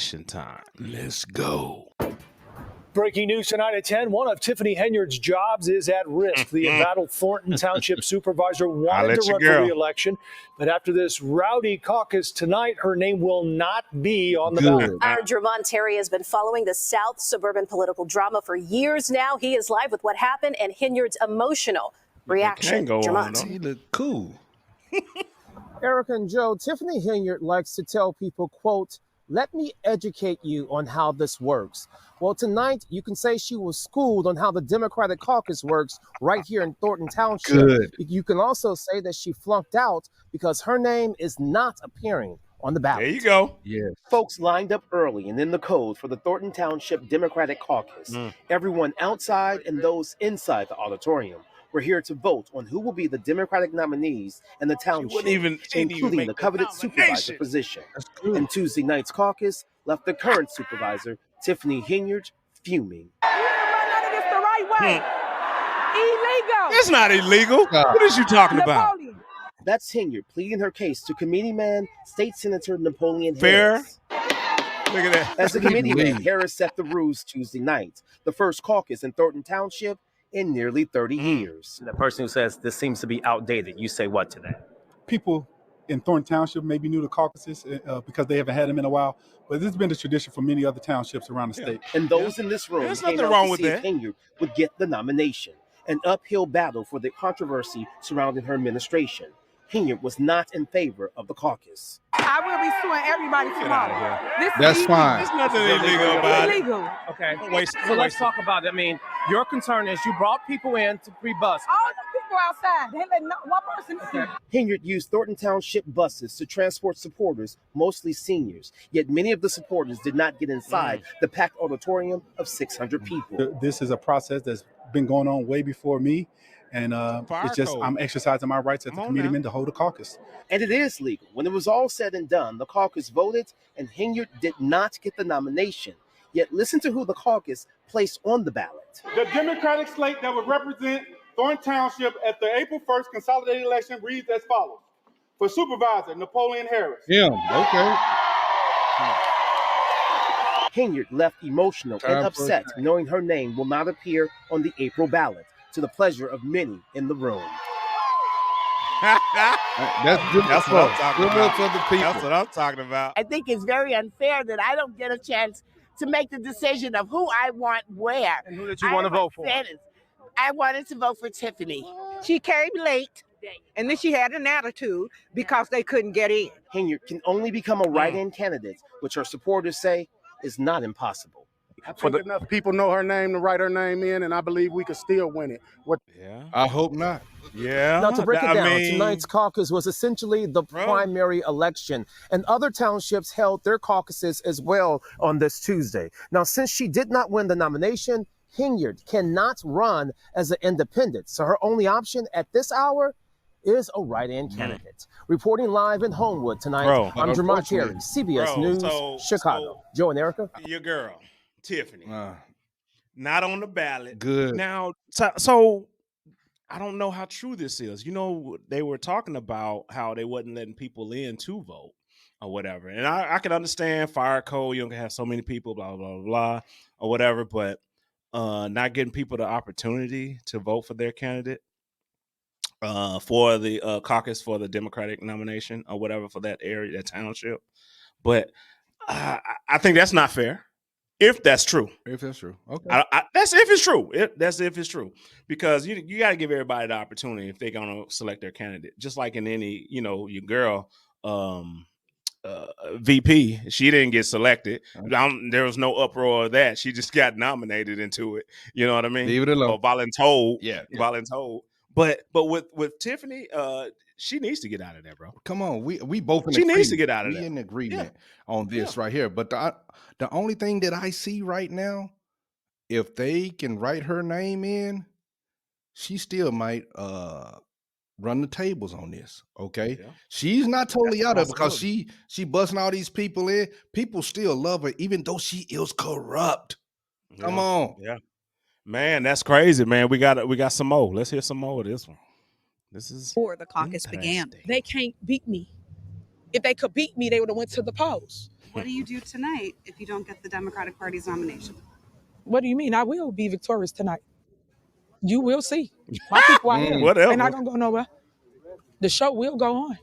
reaction time. Let's go. Breaking news tonight at 10. One of Tiffany Henyard's jobs is at risk. The embattled Thornton Township supervisor wanted to run for re-election, but after this rowdy caucus tonight, her name will not be on the ballot. Our Dramont Terry has been following the South suburban political drama for years now. He is live with what happened and Henyard's emotional reaction. Dramont. He look cool. Erica and Joe, Tiffany Henyard likes to tell people, quote, "Let me educate you on how this works." Well, tonight, you can say she was schooled on how the Democratic caucus works right here in Thornton Township. Good. You can also say that she flunked out because her name is not appearing on the ballot. There you go. Yeah. Folks lined up early and in the cold for the Thornton Township Democratic caucus. Everyone outside and those inside the auditorium were here to vote on who will be the Democratic nominees in the township, including the coveted supervisor position. And Tuesday night's caucus left the current supervisor, Tiffany Henyard, fuming. We didn't run none of this the right way. Illegal. It's not illegal. What is you talking about? That's Henyard pleading her case to committeeman State Senator Napoleon Fair. Harris. Look at that. As the committeeman, Harris set the rules Tuesday night, the first caucus in Thornton Township in nearly 30 years. The person who says this seems to be outdated, you say what to that? People in Thornton Township may be new to caucuses because they haven't had them in a while, but this has been the tradition for many other townships around the state. And those in this room There's came nothing out wrong to with see if that. Henyard would get the nomination. An uphill battle for the controversy surrounding her administration. Henyard was not in favor of the caucus. I will be suing everybody tomorrow. That's fine. There's nothing illegal about it. Illegal. Okay. Waste- So let's waste- talk about it. I mean, your concern is you brought people in to pre-bus. All the people outside, they let one person in. Henyard used Thornton Township buses to transport supporters, mostly seniors. Yet many of the supporters did not get inside the packed auditorium of 600 people. This is a process that's been going on way before me, and it's just I'm exercising my rights as a committeeman to hold a caucus. And it is legal. When it was all said and done, the caucus voted, and Henyard did not get the nomination. Yet listen to who the caucus placed on the ballot. The Democratic slate that would represent Thornton Township at the April 1st consolidated election reads as follows. For Supervisor, Napoleon Harris. Okay. Henyard left emotional and upset knowing her name will not appear on the April ballot, to the pleasure of many in the room. That's good. That's what I'm talking about. For the people. That's what I'm talking about. I think it's very unfair that I don't get a chance to make the decision of who I want where. And who did you want to vote for? I wanted to vote for Tiffany. She came late, and then she had an attitude because they couldn't get in. Henyard can only become a write-in candidate, which her supporters say is not impossible. I think enough people know her name to write her name in, and I believe we could still win it. Yeah. I hope not. Yeah. Now, to break it I down, mean- tonight's caucus was essentially the primary election, and other townships held their caucuses as well on this Tuesday. Now, since she did not win the nomination, Henyard cannot run as an independent, so her only option at this hour is a write-in candidate. Reporting live in Homewood tonight, I'm Dramont Terry, CBS News, Chicago. Joe and Erica. Your girl, Tiffany, not on the ballot. Good. Now, so I don't know how true this is. You know, they were talking about how they wasn't letting people in to vote or whatever. And I can understand fire code. You don't have so many people, blah, blah, blah, blah, or whatever. But not getting people the opportunity to vote for their candidate for the caucus for the Democratic nomination or whatever for that area, that township. But I think that's not fair. If that's true. If that's true. Okay. That's if it's true. That's if it's true. Because you got to give everybody the opportunity if they're going to select their candidate. Just like in any, your girl, VP, she didn't get selected. There was no uproar of that. She just got nominated into it. You know what I mean? Leave it alone. Or voluntold. Yeah. Voluntold. But with Tiffany, she needs to get out of there, bro. Come on, we both in She agreement. needs to get out of there. We in agreement on this right here. But the only thing that I see right now, if they can write her name in, she still might run the tables on this. Okay, she's not totally out of it because she busting all these people in. People still love her, even though she is corrupt. Come on, man, that's crazy, man. We got some more. Let's hear some more of this one. This is before the caucus began. They can't beat me. If they could beat me, they would have went to the polls. What do you do tonight if you don't get the Democratic Party's nomination? What do you mean? I will be victorious tonight. You will see. My people are here. Whatever. They're not going to go nowhere. The show will go on.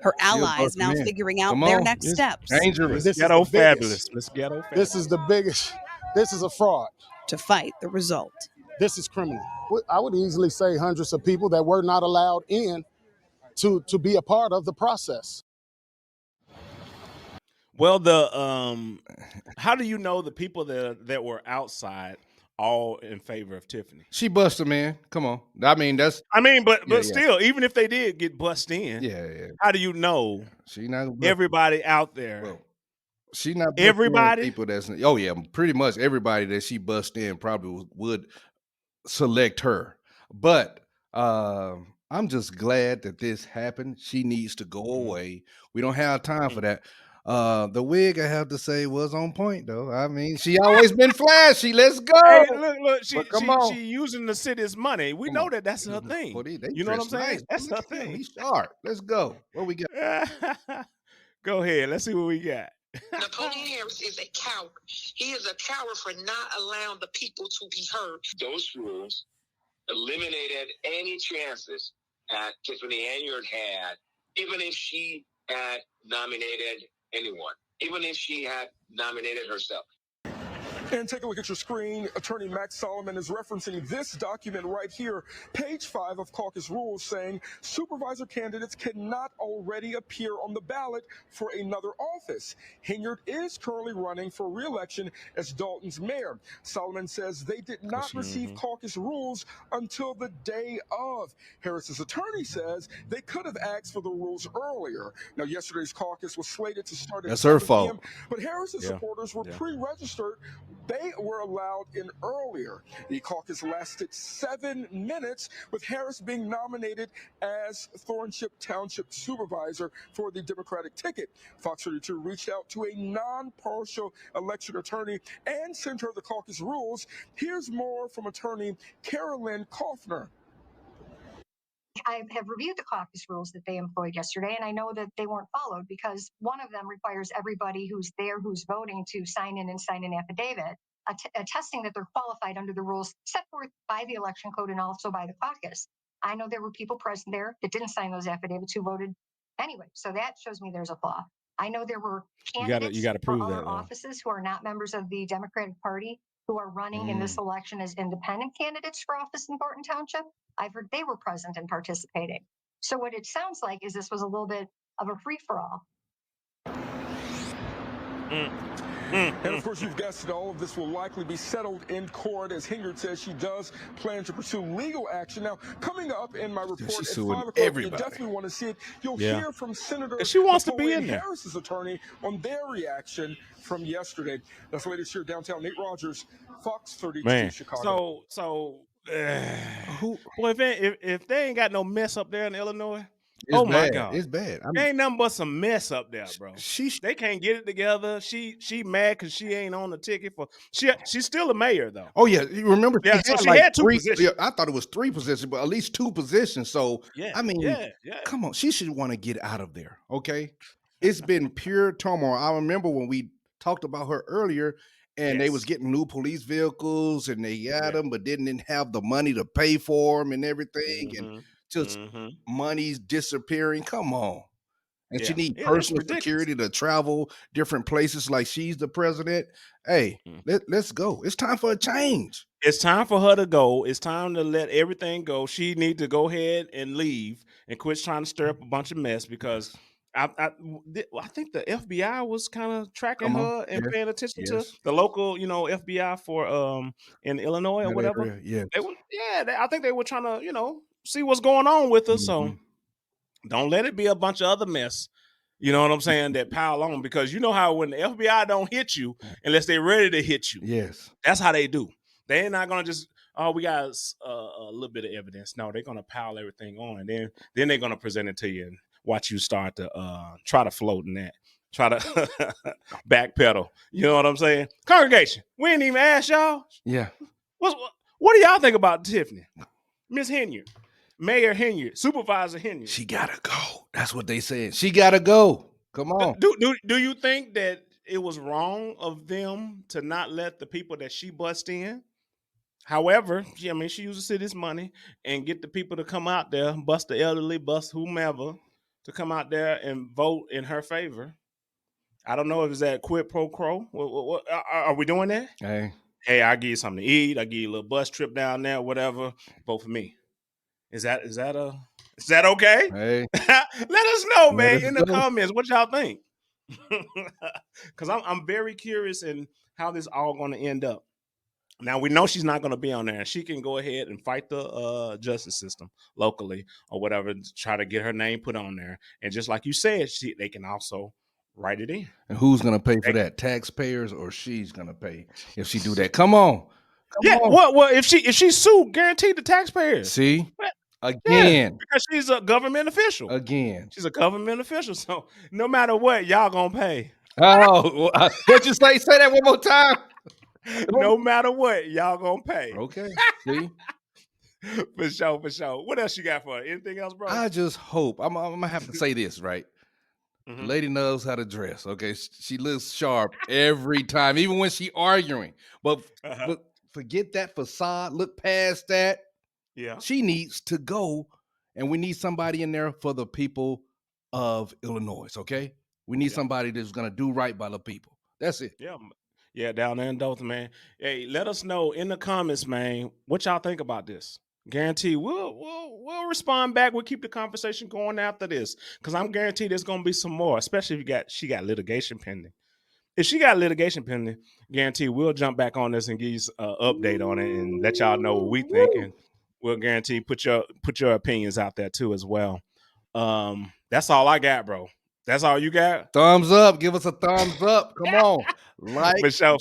Her allies now figuring out their next steps. Dangerous. Miss Ghetto Fabulous. Miss Ghetto Fabulous. This is the biggest. This is a fraud. To fight the result. This is criminal. I would easily say hundreds of people that were not allowed in to be a part of the process. Well, how do you know the people that were outside all in favor of Tiffany? She busted, man. Come on. But Still, even if they did get bust in, how do you know she not everybody out there? Well, she not everybody. People that's pretty much everybody that she bust in probably would select her. But I'm just glad that this happened. She needs to go away. We don't have time for that. The wig, I have to say, was on point, though. I mean, she always been flashy. Let's go. Hey, look, she using the city's money. We know that's her thing. Well, they you know what I'm saying? Nice. That's her thing. He's sharp. Let's go. What we got? Go ahead. Let's see what we got. Napoleon Harris is a coward. He is a coward for not allowing the people to be heard. Those rules eliminated any chances that Tiffany Henyard had, even if she had nominated anyone, even if she had nominated herself. And take a look at your screen. Attorney Max Solomon is referencing this document right here, page 5 of caucus rules, saying supervisor candidates cannot already appear on the ballot for another office. Henyard is currently running for re-election as Dolton's mayor. Solomon says they did not receive caucus rules until the day of. Harris's attorney says they could have asked for the rules earlier. Now, yesterday's caucus was slated to start at 7 p.m., but Harris's supporters were pre-registered. They were allowed in earlier. The caucus lasted 7 minutes, with Harris being nominated as Thornton Township Supervisor for the Democratic ticket. Fox 32 reached out to a non-partial election attorney and sent her the caucus rules. Here's more from attorney Carolyn Kaufner. I have reviewed the caucus rules that they employed yesterday, and I know that they weren't followed because one of them requires everybody who's there, who's voting, to sign in and sign an affidavit attesting that they're qualified under the rules set forth by the election code and also by the caucus. I know there were people present there that didn't sign those affidavits who voted anyway, so that shows me there's a flaw. I know there were candidates prove for that, other offices who are not members of the Democratic Party who are running in this election as independent candidates for office in Thornton Township. I've heard they were present and participating. So what it sounds like is this was a little bit of a free-for-all. And of course, you've guessed it, all of this will likely be settled in court, as Henyard says she does plan to pursue legal action. Now, coming up in my report at 5 o'clock, you definitely want to see it. You'll hear from Senator Napoleon Harris's attorney on their reaction from yesterday. That's the latest here downtown. Nate Rogers, Fox 32, Chicago. Well, if they ain't got no mess up there in Illinois, My God, it's bad. There ain't nothing but some mess up there, bro. They can't get it together. She mad because she ain't on the ticket for. She's still a mayor though. Oh yeah, you remember? Yeah, she had 2 positions. Yeah, I thought it was 3 positions, but at least 2 positions. So come on, she should want to get out of there. Okay, it's been pure turmoil. I remember when we talked about her earlier. And they was getting new police vehicles, and they got them, but didn't have the money to pay for them and everything, and just money's disappearing. Come on. And she need personal security to travel different places like she's the president. Hey, let's go. It's time for a change. It's time for her to go. It's time to let everything go. She need to go ahead and leave and quit trying to stir up a bunch of mess because I think the FBI was kind of tracking her and paying attention to the local, FBI for in Illinois or whatever. I think they were trying to, see what's going on with her. So don't let it be a bunch of other mess. You know what I'm saying? That pile on, because you know how when the FBI don't hit you unless they're ready to hit you. Yes, that's how they do. They're not gonna just we got a little bit of evidence. No, they're gonna pile everything on, and then they're gonna present it to you and watch you start to try to float in that, try to backpedal. You know what I'm saying? Congregation, we ain't even asked y'all. Yeah. What do y'all think about Tiffany? Miss Henyard, Mayor Henyard, Supervisor Henyard. She gotta go. That's what they said. She gotta go. Come on. Do you think that it was wrong of them to not let the people that she bust in? However, she used the city's money and get the people to come out there, bust the elderly, bust whomever, to come out there and vote in her favor. I don't know if it's that quid pro quo. Are we doing that? Hey, I give you something to eat. I give you a little bus trip down there, whatever. Vote for me. Is that okay? Hey, let us know, man, in the comments what y'all think. Because I'm very curious in how this all going to end up. Now we know she's not going to be on there. She can go ahead and fight the justice system locally or whatever, to try to get her name put on there. And just like you said, they can also write it in. And who's going to pay for that? Taxpayers, or she's going to pay if she do that? Come on. Well, if she sued, guaranteed the taxpayers. See? Again. Yeah, because she's a government official. Again. She's a government official. So no matter what, y'all going to pay. Oh, what you say? Say that one more time. No matter what, y'all gonna pay. Okay. See? For sure. What else you got for her? Anything else, bro? I just hope. I'm gonna have to say this, right? The lady knows how to dress. Okay. She looks sharp every time, even when she arguing. But forget that facade. Look past that. Yeah. She needs to go, and we need somebody in there for the people of Illinois. Okay. We need somebody that's gonna do right by the people. That's it. Yeah, down there in Dolton, man. Hey, let us know in the comments, man, what y'all think about this. Guarantee we'll respond back. We'll keep the conversation going after this, because I'm guaranteed there's gonna be some more, especially if she got litigation pending. If she got litigation pending, guarantee we'll jump back on this and give you an update on it and let y'all know what we think, and we'll guarantee put your opinions out there too as well. That's all I got, bro. That's all you got? Thumbs up. Give us a thumbs up. Come on. Like, for sure.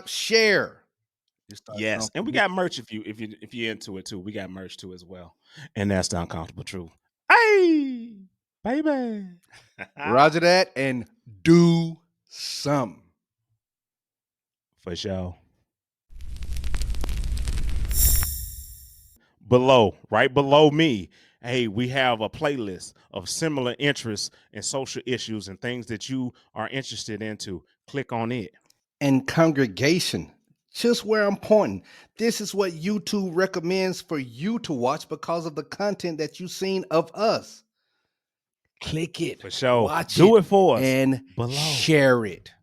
Share. Yes. And we got merch if you're into it too. We got merch too as well. And that's the uncomfortable truth. Hey, baby. Roger that, and do something. For sure. Right below me, hey, we have a playlist of similar interests and social issues and things that you are interested into. Click on it. And congregation, just where I'm pointing, this is what YouTube recommends for you to watch because of the content that you've seen of us. Click it. For sure. Watch Do it for us. and below. share it.